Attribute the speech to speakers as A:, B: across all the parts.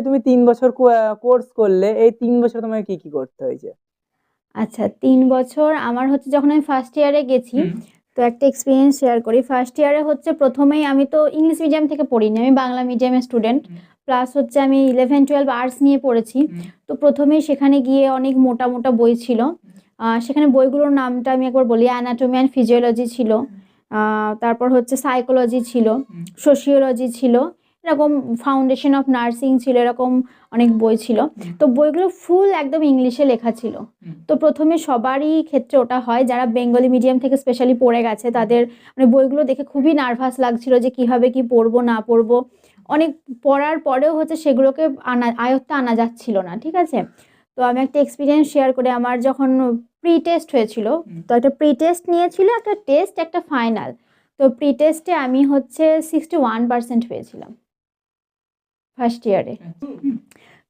A: তুমি 3 বছর কোর্স করলে, এই 3 বছর তোমাকে কি কি করতে হয়েছে?
B: আচ্ছা, 3 বছর আমার হচ্ছে যখন আমি ফার্স্ট ইয়ারে গেছি, তো একটা এক্সপিরিয়েন্স শেয়ার করি। ফার্স্ট ইয়ারে হচ্ছে প্রথমেই আমি তো ইংলিশ মিডিয়াম থেকে পড়িনি, আমি বাংলা মিডিয়ামের স্টুডেন্ট। প্লাস হচ্ছে আমি 11-12 আর্টস নিয়ে পড়েছি। তো প্রথমেই সেখানে গিয়ে অনেক মোটা মোটা বই ছিল। সেখানে বইগুলোর নামটা আমি একবার বলি। অ্যানাটমি অ্যান্ড ফিজিওলজি ছিল, তারপর হচ্ছে সাইকোলজি ছিল, সোশিওলজি ছিল, এরকম ফাউন্ডেশন অফ নার্সিং ছিল, এরকম অনেক বই ছিল। তো বইগুলো ফুল একদম ইংলিশে লেখা ছিল। তো প্রথমে সবারই ক্ষেত্রে ওটা হয়, যারা বেঙ্গলি মিডিয়াম থেকে স্পেশালি পড়ে গেছে তাদের মানে বইগুলো দেখে খুবই নার্ভাস লাগছিল যে কিভাবে কি পড়বো না পড়বো। অনেক পড়ার পরেও হচ্ছে সেগুলোকে আয়ত্তে আনা যাচ্ছিল না, ঠিক আছে। তো আমি একটা এক্সপিরিয়েন্স শেয়ার করে, আমার যখন প্রি টেস্ট হয়েছিল, তো একটা প্রি টেস্ট নিয়েছিল, একটা টেস্ট, একটা ফাইনাল। তো প্রি টেস্টে আমি হচ্ছে 61% পেয়েছিলাম ফার্স্ট ইয়ারে।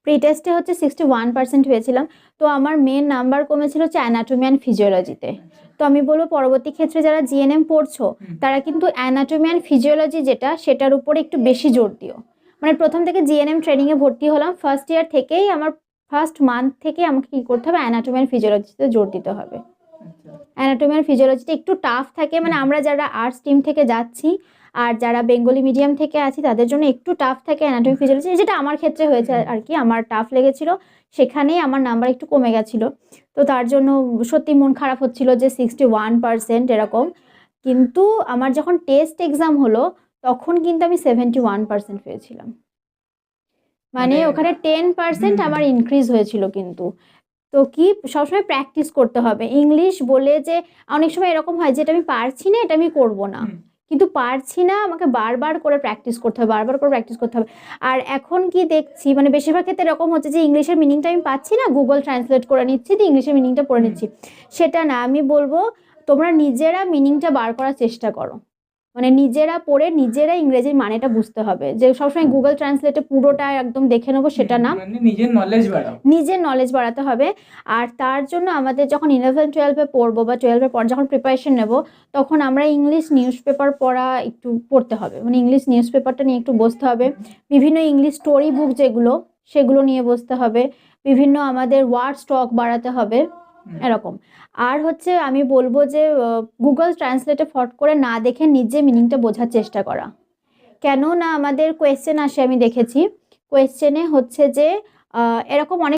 B: প্রি টেস্টে হচ্ছে 61% পেয়েছিলাম। তো আমার মেন নাম্বার কমেছিল হচ্ছে অ্যানাটমি অ্যান্ড ফিজিওলজিতে। তো আমি বলবো পরবর্তী ক্ষেত্রে যারা জিএনএম পড়ছো তারা কিন্তু অ্যানাটমি অ্যান্ড ফিজিওলজি যেটা, সেটার উপরে একটু বেশি জোর দিও। মানে প্রথম থেকে জিএনএম ট্রেনিংয়ে ভর্তি হলাম, ফার্স্ট ইয়ার থেকেই আমার ফার্স্ট মান্থ থেকে আমাকে কী করতে হবে, অ্যানাটমি অ্যান্ড ফিজিওলজিতে জোর দিতে হবে। অ্যানাটমি আর ফিজিওলজিটা একটু টাফ থাকে, মানে আমরা যারা আর্টস টিম থেকে যাচ্ছি আর যারা বেঙ্গলি মিডিয়াম থেকে আছি তাদের জন্য একটু টাফ থাকে অ্যানাটমি ফিজিওলজি, যেটা আমার ক্ষেত্রে হয়েছে আর কি। আমার টাফ লেগেছিল, সেখানেই আমার নাম্বার একটু কমে গেছিলো। তো তার জন্য সত্যি মন খারাপ হচ্ছিল যে 61% এরকম। কিন্তু আমার যখন টেস্ট এক্সাম হলো তখন কিন্তু আমি 71% পেয়েছিলাম। মানে ওখানে 10% আমার ইনক্রিজ হয়েছিল কিন্তু। তো কি সবসময় প্র্যাকটিস করতে হবে ইংলিশ বলে, যে অনেক সময় এরকম হয় যে এটা আমি পারছি না, এটা আমি করব না, কিন্তু পারছি না, আমাকে বারবার করে প্র্যাকটিস করতে হবে, বারবার করে প্র্যাকটিস করতে হবে। আর এখন কি দেখছি, মানে বেশিরভাগ ক্ষেত্রে এরকম হচ্ছে যে ইংলিশের মিনিংটা আমি পাচ্ছি না, গুগল ট্রান্সলেট করে নিচ্ছি, তো ইংলিশের মিনিংটা পড়ে নিচ্ছি। সেটা না, আমি বলবো তোমরা নিজেরা মিনিংটা বার করার চেষ্টা করো। মানে নিজেরা পড়ে নিজেরা ইংরেজির মানেটা বুঝতে হবে, যে সবসময় গুগল ট্রান্সলেটে পুরোটা একদম দেখে নেবো সেটা না,
A: নিজের নলেজ বাড়াও,
B: নিজের নলেজ বাড়াতে হবে। আর তার জন্য আমাদের যখন 11-12-এ পড়বো বা 12-এর পর যখন প্রিপারেশন নেব, তখন আমরা ইংলিশ নিউজ পেপার পড়া একটু পড়তে হবে, মানে ইংলিশ নিউজ পেপারটা নিয়ে একটু বসতে হবে। বিভিন্ন ইংলিশ স্টোরি বুক যেগুলো, সেগুলো নিয়ে বসতে হবে। বিভিন্ন আমাদের ওয়ার্ড স্টক বাড়াতে হবে, এরকম। আর হচ্ছে আমি বলবো যে গুগল ট্রান্সলেটে ফট করে না দেখে নিজে মিনিংটা বোঝার চেষ্টা করা। কেন না আমাদের কোয়েশ্চেন আসে, আমি দেখেছি কোয়েশ্চেনে হচ্ছে যে এরকম অনেক